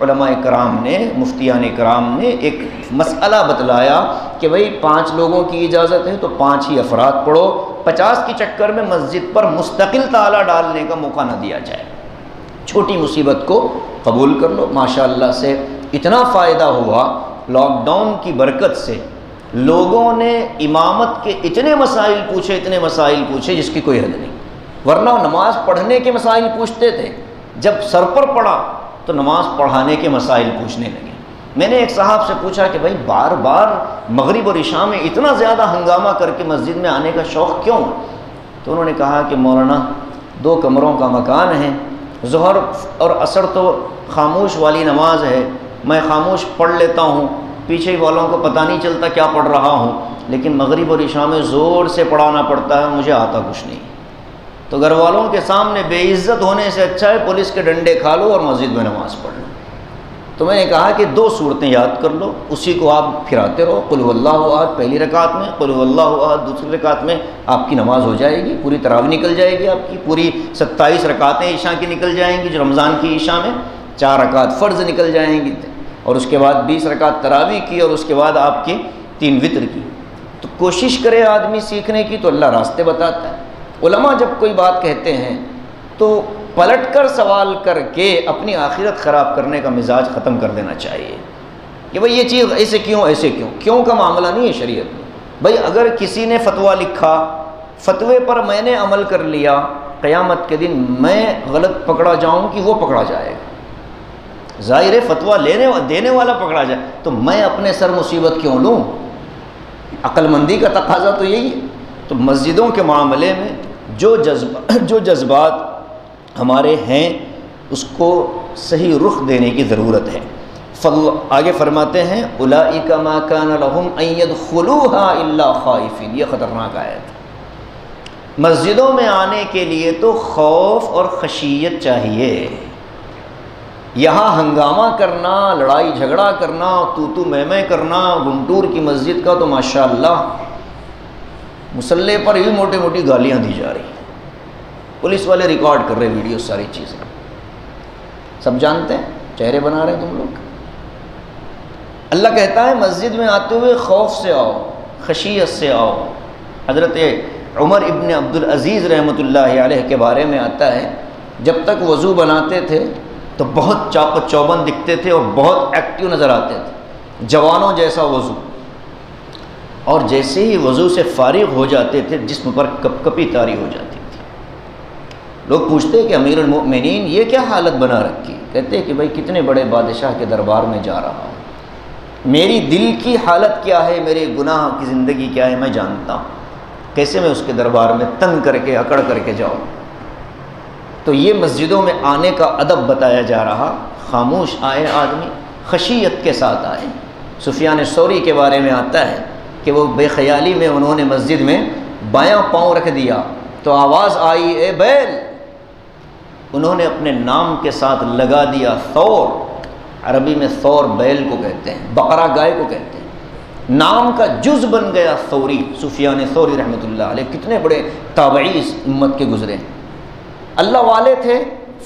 علماء کرام نے، مفتیان کرام نے ایک مسئلہ بتلایا کہ بھئی 5 لوگوں کی اجازت ہے تو 5 ہی افراد پڑھو، 50 کی چکر میں مسجد پر مستقل تالا ڈالنے کا موقع نہ دیا جائے، چھوٹی مصیبت کو قبول کر لو۔ ماشاءاللہ سے اتنا فائدہ ہوا لاک ڈاؤن کی برکت سے، لوگوں نے امامت کے اتنے مسائل پوچھے جس کی کوئی حد نہیں، ورنہ نماز پڑھنے کے مسائل پوچھتے تھے، جب سر پر پڑا تو نماز پڑھانے کے مسائل پوچھنے لگے۔ میں نے ایک صاحب سے پوچھا کہ بھائی بار بار مغرب اور عشاء میں اتنا زیادہ ہنگامہ کر کے مسجد میں آنے کا شوق کیوں؟ تو انہوں نے کہا کہ مولانا 2 کمروں کا مکان ہے، ظہر اور عصر تو خاموش والی نماز ہے، میں خاموش پڑھ لیتا ہوں، پیچھے والوں کو پتہ نہیں چلتا کیا پڑھ رہا ہوں، لیکن مغرب اور عشاء میں زور سے پڑھانا پڑتا ہے، مجھے آتا کچھ نہیں۔ تو گھر والوں کے سامنے بے عزت ہونے سے اچھا ہے پولیس کے ڈنڈے کھا لو اور مسجد میں نماز پڑھ لو۔ تو میں نے کہا کہ 2 صورتیں یاد کر لو، اسی کو آپ پھراتے رہو، قل هو اللہ احد پہلی رکعت میں، قل هو اللہ احد دوسری رکعت میں، آپ کی نماز ہو جائے گی، پوری تراویح نکل جائے گی، آپ کی پوری 27 رکعتیں عشاء کی نکل جائیں گی، جو رمضان کی عشاء میں 4 رکعت فرض نکل جائیں گی، اور اس کے بعد 20 رکعت تراویح کی، اور اس کے بعد آپ کی 3 وتر کی۔ تو کوشش کرے آدمی سیکھنے کی، تو اللہ راستے بتاتا ہے۔ علماء جب کوئی بات کہتے ہیں تو پلٹ کر سوال کر کے اپنی آخرت خراب کرنے کا مزاج ختم کر دینا چاہیے کہ بھئی یہ چیز ایسے کیوں، کیوں کا معاملہ نہیں ہے شریعت میں۔ بھئی اگر کسی نے فتویٰ لکھا، فتوے پر میں نے عمل کر لیا، قیامت کے دن میں غلط پکڑا جاؤں کہ وہ پکڑا جائے گا؟ ظاہر ہے فتویٰ دینے والا پکڑا جائے، تو میں اپنے سر مصیبت کیوں لوں؟ عقل مندی کا تقاضا تو یہی ہے۔ تو مسجدوں کے معاملے میں جو جذبات ہمارے ہیں اس کو صحیح رخ دینے کی ضرورت ہے۔ آگے فرماتے ہیں اولئک ما کان لهم ان يدخلوها الا خائفین، یہ خطرناک آیت ہے۔ مسجدوں میں آنے کے لیے تو خوف اور خشیت چاہیے۔ یہاں ہنگامہ کرنا، لڑائی جھگڑا کرنا، تو میں کرنا گنٹور کی مسجد کا، تو ماشاءاللہ مصلی پر بھی موٹی موٹی گالیاں دی جا رہی ہیں، پولیس والے ریکارڈ کر رہے ویڈیو، ساری چیزیں سب جانتے ہیں، چہرے بنا رہے ہیں تم لوگ۔ اللہ کہتا ہے مسجد میں آتے ہوئے خوف سے آؤ، خشیت سے آؤ۔ حضرت عمر ابن عبدالعزیز رحمۃ اللہ علیہ کے بارے میں آتا ہے، جب تک وضو بناتے تھے تو بہت چاق و چوبند دکھتے تھے اور بہت ایکٹیو نظر آتے تھے، جوانوں جیسا وضو، اور جیسے ہی وضو سے فارغ ہو جاتے تھے جسم پر کپ کپی طاری ہو جاتی تھی۔ لوگ پوچھتے کہ امیر المؤمنین یہ کیا حالت بنا رکھی؟ کہتے کہ بھائی کتنے بڑے بادشاہ کے دربار میں جا رہا ہوں، میری دل کی حالت کیا ہے، میرے گناہ کی زندگی کیا ہے میں جانتا ہوں، کیسے میں اس کے دربار میں تنگ کر کے اکڑ کر کے جاؤں۔ تو یہ مسجدوں میں آنے کا ادب بتایا جا رہا، خاموش آئے آدمی، خشیت کے ساتھ آئے۔ سفیان ثوری کے بارے میں آتا ہے کہ وہ بے خیالی میں انہوں نے مسجد میں بایاں پاؤں رکھ دیا تو آواز آئی اے بیل، انہوں نے اپنے نام کے ساتھ لگا دیا ثور، عربی میں ثور بیل کو کہتے ہیں، بقرہ گائے کو کہتے ہیں، نام کا جز بن گیا ثوری، سفیان ثوری رحمۃ اللہ علیہ۔ کتنے بڑے تابعی اس امت کے گزرے، اللہ والے تھے،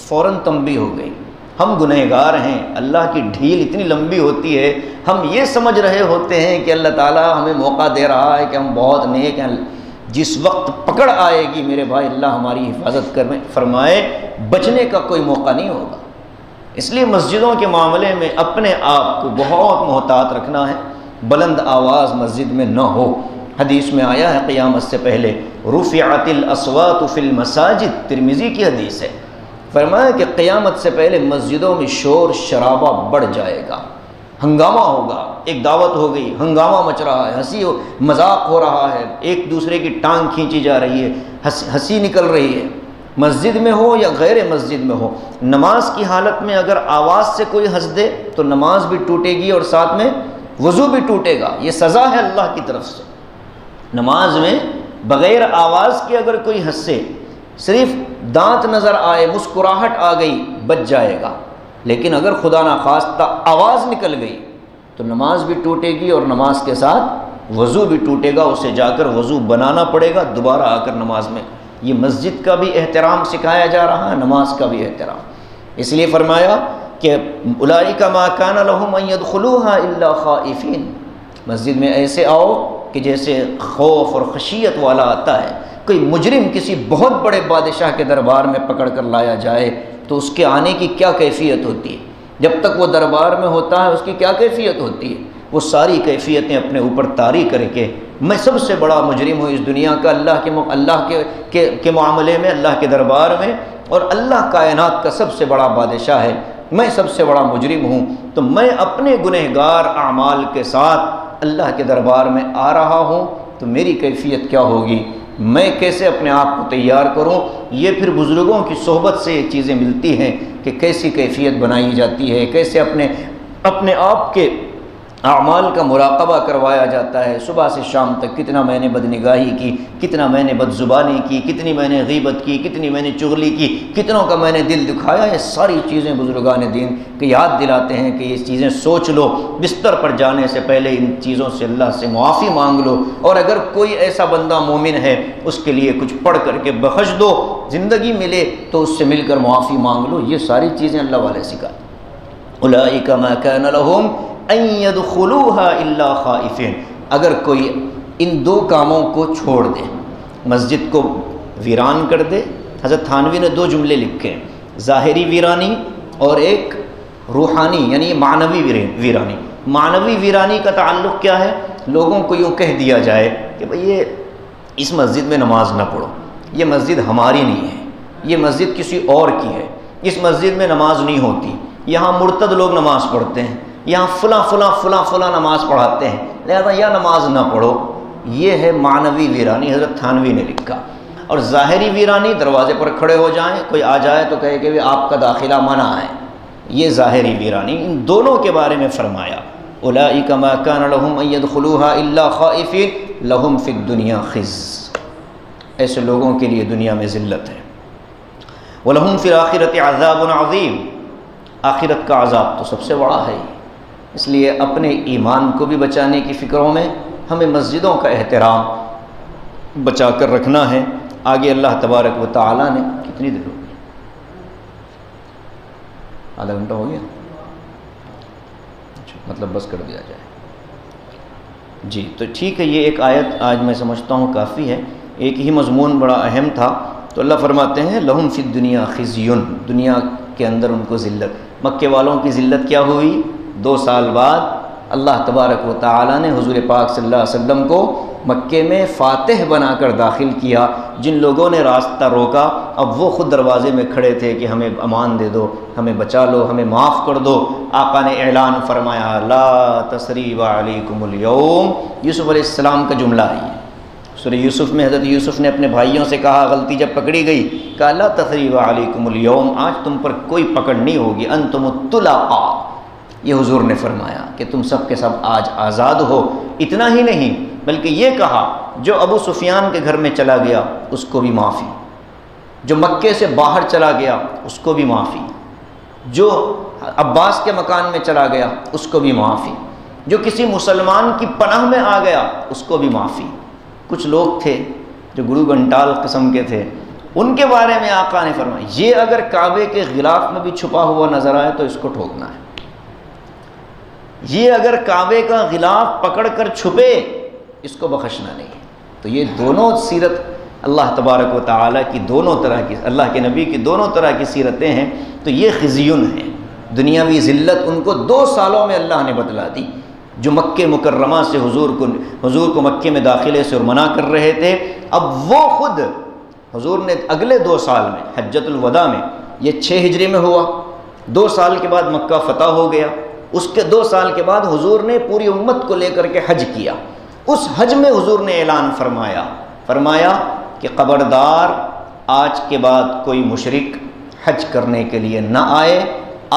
فوراً تنبیہ ہو گئی، ہم گنہگار ہیں، اللہ کی ڈھیل اتنی لمبی ہوتی ہے، ہم یہ سمجھ رہے ہوتے ہیں کہ اللہ تعالیٰ ہمیں موقع دے رہا ہے کہ ہم بہت نیک ہیں، جس وقت پکڑ آئے گی میرے بھائی اللہ ہماری حفاظت فرمائے، بچنے کا کوئی موقع نہیں ہوگا۔ اس لیے مسجدوں کے معاملے میں اپنے آپ کو بہت محتاط رکھنا ہے، بلند آواز مسجد میں نہ ہو۔ حدیث میں آیا ہے قیامت سے پہلے رفعت الاصوات فی المساجد، ترمذی کی حدیث ہے، فرمایا کہ قیامت سے پہلے مسجدوں میں شور شرابہ بڑھ جائے گا، ہنگامہ ہوگا، ایک دعوت ہو گئی، ہنگامہ مچ رہا ہے، ہنسی مذاق ہو رہا ہے، ایک دوسرے کی ٹانگ کھینچی جا رہی ہے، ہنسی نکل رہی ہے، مسجد میں ہو یا غیر مسجد میں ہو۔ نماز کی حالت میں اگر آواز سے کوئی ہنس دے تو نماز بھی ٹوٹے گی اور ساتھ میں وضو بھی ٹوٹے گا، یہ سزا ہے اللہ کی طرف سے۔ نماز میں بغیر آواز کے اگر کوئی ہنسے، صرف دانت نظر آئے، مسکراہٹ آ گئی، بچ جائے گا، لیکن اگر خدا نخواستہ آواز نکل گئی تو نماز بھی ٹوٹے گی اور نماز کے ساتھ وضو بھی ٹوٹے گا، اسے جا کر وضو بنانا پڑے گا دوبارہ آ کر نماز میں۔ یہ مسجد کا بھی احترام سکھایا جا رہا ہے، نماز کا بھی احترام، اس لیے فرمایا کہ اولئک ما کان لهم ان يدخلوها الا خائفین، مسجد میں ایسے آؤ کہ جیسے خوف اور خشیت والا آتا ہے۔ کوئی مجرم کسی بہت بڑے بادشاہ کے دربار میں پکڑ کر لایا جائے تو اس کے آنے کی کیا کیفیت ہوتی ہے، جب تک وہ دربار میں ہوتا ہے اس کی کیا کیفیت ہوتی ہے، وہ ساری کیفیتیں اپنے اوپر طاری کر کے میں سب سے بڑا مجرم ہوں اس دنیا کا، اللہ کے معاملے میں، اللہ کے دربار میں، اور اللہ کائنات کا سب سے بڑا بادشاہ ہے، میں سب سے بڑا مجرم ہوں، تو میں اپنے گنہگار اعمال کے ساتھ اللہ کے دربار میں آ رہا ہوں، تو میری کیفیت کیا ہوگی، میں کیسے اپنے آپ کو تیار کروں۔ یہ پھر بزرگوں کی صحبت سے یہ چیزیں ملتی ہیں کہ کیسی کیفیت بنائی جاتی ہے، کیسے اپنے آپ کے اعمال کا مراقبہ کروایا جاتا ہے، صبح سے شام تک کتنا میں نے بدنگاہی کی، کتنا میں نے بد زبانی کی، کتنی میں نے غیبت کی، کتنی میں نے چغلی کی، کتنوں کا میں نے دل دکھایا۔ یہ ساری چیزیں بزرگان دین کے یاد دلاتے ہیں کہ یہ چیزیں سوچ لو، بستر پر جانے سے پہلے ان چیزوں سے اللہ سے معافی مانگ لو، اور اگر کوئی ایسا بندہ مومن ہے اس کے لیے کچھ پڑھ کر کے بخش دو، زندگی ملے تو اس سے مل کر معافی مانگ لو۔ یہ ساری چیزیں اللہ والے سکھاتے ہیں۔ اولئک ما کان لهم ان يدخلوها الا خائفین، اگر کوئی ان دو کاموں کو چھوڑ دے، مسجد کو ویران کر دے، حضرت تھانوی نے دو جملے لکھے، ظاہری ویرانی اور ایک روحانی یعنی معنوی ویرانی۔ معنوی ویرانی کا تعلق کیا ہے؟ لوگوں کو یوں کہہ دیا جائے کہ بھئی یہ اس مسجد میں نماز نہ پڑھو، یہ مسجد ہماری نہیں ہے، یہ مسجد کسی اور کی ہے، اس مسجد میں نماز نہیں ہوتی، یہاں مرتد لوگ نماز پڑھتے ہیں، یہاں فلاں نماز پڑھاتے ہیں، لہذا یا نماز نہ پڑھو۔ یہ ہے معنوی ویرانی، حضرت تھانوی نے لکھا۔ اور ظاہری ویرانی، دروازے پر کھڑے ہو جائیں، کوئی آ جائے تو کہے کہ آپ کا داخلہ منع ہے، یہ ظاہری ویرانی۔ ان دونوں کے بارے میں فرمایا اولئک ما کان لهم ان يدخلوها الا خائفین لهم فی الدنیا خزي، ایسے لوگوں کے لیے دنیا میں ذلت ہے۔ وَلَهُمْ فِي الْآخِرَةِ عَذَابٌ عَظِيمٌ، آخرت کا عذاب تو سب سے بڑا ہے۔ اس لیے اپنے ایمان کو بھی بچانے کی فکروں میں ہمیں مسجدوں کا احترام بچا کر رکھنا ہے۔ آگے اللہ تبارک و تعالیٰ نے کتنی دیر ہو گئی؟ آدھا گھنٹہ ہو گیا، مطلب بس کر دیا جائے۔ جی تو ٹھیک ہے، یہ ایک آیت آج میں سمجھتا ہوں کافی ہے، ایک ہی مضمون بڑا اہم تھا۔ تو اللہ فرماتے ہیں لہم فی الدنیا خزی، دنیا کے اندر ان کو ذلت۔ مکے والوں کی ذلت کیا ہوئی؟ 2 سال بعد اللہ تبارک و تعالیٰ نے حضور پاک صلی اللہ علیہ وسلم کو مکے میں فاتح بنا کر داخل کیا۔ جن لوگوں نے راستہ روکا اب وہ خود دروازے میں کھڑے تھے کہ ہمیں امان دے دو، ہمیں بچا لو، ہمیں معاف کر دو۔ آقا نے اعلان فرمایا لا تثریب علیکم اليوم، یوسف علیہ السلام کا جملہ ہے یہ۔ سورہ یوسف میں حضرت یوسف نے اپنے بھائیوں سے کہا، غلطی جب پکڑی گئی، کہا لا تثریب علیکم اليوم، آج تم پر کوئی پکڑ نہیں ہوگی، انتم الطلقاء، یہ حضور نے فرمایا کہ تم سب کے سب آج آزاد ہو۔ اتنا ہی نہیں بلکہ یہ کہا جو ابو سفیان کے گھر میں چلا گیا اس کو بھی معافی، جو مکے سے باہر چلا گیا اس کو بھی معافی، جو عباس کے مکان میں چلا گیا اس کو بھی معافی، جو کسی مسلمان کی پناہ میں آ گیا اس کو بھی معافی۔ کچھ لوگ تھے جو گرو گھنٹال قسم کے تھے، ان کے بارے میں آقا نے فرمایا یہ اگر کعبے کے غلاف میں بھی چھپا ہوا نظر آئے تو اس کو ٹھوکنا ہے، یہ اگر کعبے کا غلاف پکڑ کر چھپے اس کو بخشنا نہیں ہے۔ تو یہ دونوں سیرت اللہ تبارک و تعالیٰ کی دونوں طرح کی، اللہ کے نبی کی دونوں طرح کی سیرتیں ہیں۔ تو یہ خزیون ہیں، دنیاوی ذلت ان کو 2 سالوں میں اللہ نے بتلا دی۔ جو مکہ مکرمہ سے حضور کو مکے میں داخلے سے اور منع کر رہے تھے، اب وہ خود حضور نے اگلے 2 سال میں حجۃ الوداع میں، یہ 6 ہجری میں ہوا، 2 سال کے بعد مکہ فتح ہو گیا، اس کے 2 سال کے بعد حضور نے پوری امت کو لے کر کے حج کیا۔ اس حج میں حضور نے اعلان فرمایا کہ خبردار آج کے بعد کوئی مشرک حج کرنے کے لیے نہ آئے،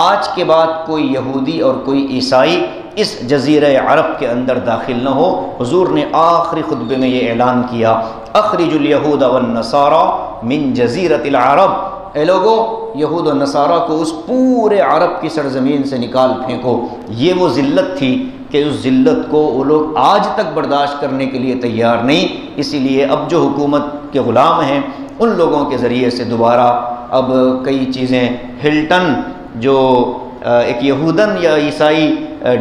آج کے بعد کوئی یہودی اور کوئی عیسائی اس جزیرہ عرب کے اندر داخل نہ ہو۔ حضور نے آخری خطبے میں یہ اعلان کیا، اخرج الیہود والنصارى من جزیرۃ العرب، اے لوگو یہود و نصارہ کو اس پورے عرب کی سرزمین سے نکال پھینکو۔ یہ وہ ذلت تھی کہ اس ذلت کو وہ لوگ آج تک برداشت کرنے کے لیے تیار نہیں، اسی لیے اب جو حکومت کے غلام ہیں ان لوگوں کے ذریعے سے دوبارہ اب کئی چیزیں، ہلٹن جو ایک یہودن یا عیسائی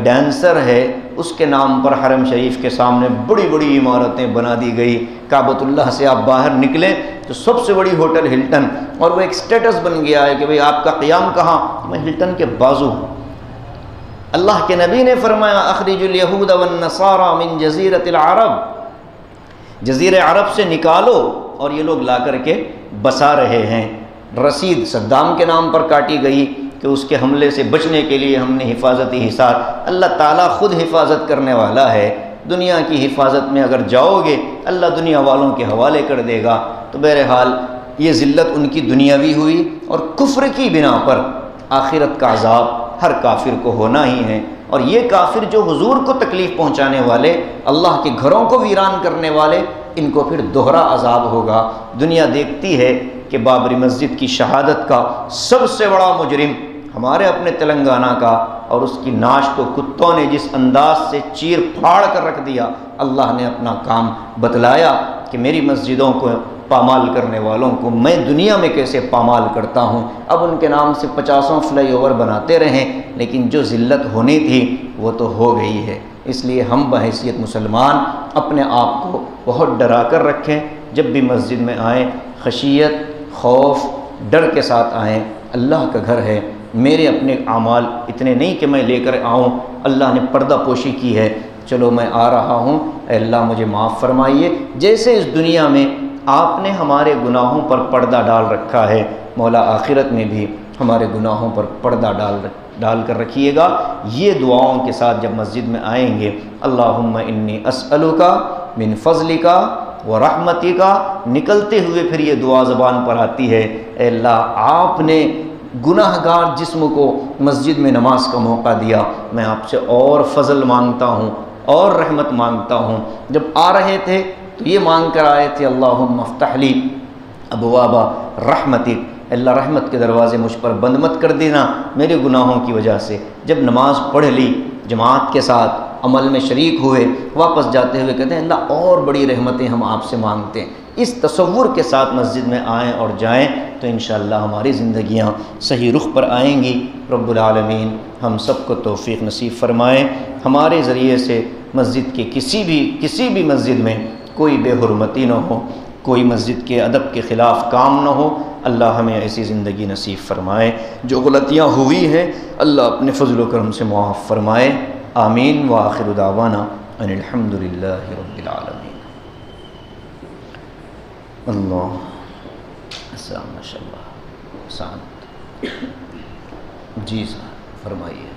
ڈانسر ہے، اس کے نام پر حرم شریف کے سامنے بڑی بڑی عمارتیں بنا دی گئی۔ کعبۃ اللہ سے آپ باہر نکلیں تو سب سے بڑی ہوٹل ہلٹن، اور وہ ایک سٹیٹس بن گیا ہے کہ بھئی آپ کا قیام کہاں؟ میں ہلٹن کے بازو ہوں۔ اللہ کے نبی نے فرمایا اخرج الیہود والنصارى من جزیرۃ العرب، جزیرہ عرب سے نکالو، اور یہ لوگ لا کر کے بسا رہے ہیں۔ رسید صدام کے نام پر کاٹی گئی کہ اس کے حملے سے بچنے کے لیے ہم نے حفاظتی حصار، اللہ تعالیٰ خود حفاظت کرنے والا ہے۔ دنیا کی حفاظت میں اگر جاؤ گے اللہ دنیا والوں کے حوالے کر دے گا۔ تو بہرحال یہ ذلت ان کی دنیاوی ہوئی، اور کفر کی بنا پر آخرت کا عذاب ہر کافر کو ہونا ہی ہے۔ اور یہ کافر جو حضور کو تکلیف پہنچانے والے، اللہ کے گھروں کو ویران کرنے والے، ان کو پھر دوہرا عذاب ہوگا۔ دنیا دیکھتی ہے کہ بابری مسجد کی شہادت کا سب سے بڑا مجرم ہمارے اپنے تلنگانہ کا، اور اس کی ناش کو کتوں نے جس انداز سے چیر پھاڑ کر رکھ دیا، اللہ نے اپنا کام بتلایا کہ میری مسجدوں کو پامال کرنے والوں کو میں دنیا میں کیسے پامال کرتا ہوں۔ اب ان کے نام سے 50 فلائی اوور بناتے رہیں، لیکن جو ذلت ہونی تھی وہ تو ہو گئی ہے۔ اس لیے ہم بحیثیت مسلمان اپنے آپ کو بہت ڈرا کر رکھیں، جب بھی مسجد میں آئیں خشیت، خوف، ڈر کے ساتھ آئیں۔ اللہ کا گھر ہے، میرے اپنے اعمال اتنے نہیں کہ میں لے کر آؤں، اللہ نے پردہ پوشی کی ہے، چلو میں آ رہا ہوں، اے اللہ مجھے معاف فرمائیے۔ جیسے اس دنیا میں آپ نے ہمارے گناہوں پر پردہ ڈال رکھا ہے، مولا آخرت میں بھی ہمارے گناہوں پر پردہ ڈال کر رکھیے گا۔ یہ دعاؤں کے ساتھ جب مسجد میں آئیں گے، اللہم انی اسألک من فضلک و رحمتک، نکلتے ہوئے پھر یہ دعا زبان پر آتی ہے، اے اللہ آپ نے گناہ گار جسم کو مسجد میں نماز کا موقع دیا، میں آپ سے اور فضل مانگتا ہوں اور رحمت مانگتا ہوں۔ جب آ رہے تھے تو یہ مانگ کر آئے تھے، اللہم افتح لی ابواب رحمتک، اللہ رحمت کے دروازے مجھ پر بند مت کر دینا میرے گناہوں کی وجہ سے۔ جب نماز پڑھ لی جماعت کے ساتھ، عمل میں شریک ہوئے، واپس جاتے ہوئے کہتے ہیں اللہ اور بڑی رحمتیں ہم آپ سے مانگتے ہیں۔ اس تصور کے ساتھ مسجد میں آئیں اور جائیں تو انشاءاللہ ہماری زندگیاں صحیح رخ پر آئیں گی۔ رب العالمین ہم سب کو توفیق نصیب فرمائیں، ہمارے ذریعے سے مسجد کے کسی بھی مسجد میں کوئی بے حرمتی نہ ہو، کوئی مسجد کے ادب کے خلاف کام نہ ہو۔ اللہ ہمیں ایسی زندگی نصیب فرمائے۔ جو غلطیاں ہوئی ہیں اللہ اپنے فضل و کرم سے معاف فرمائے۔ آمین۔ وآخر دعوانا ان الحمد للہ رب العالمین۔ اللہ السلام ماشاء اللہ سعد جی صاحب فرمائیے.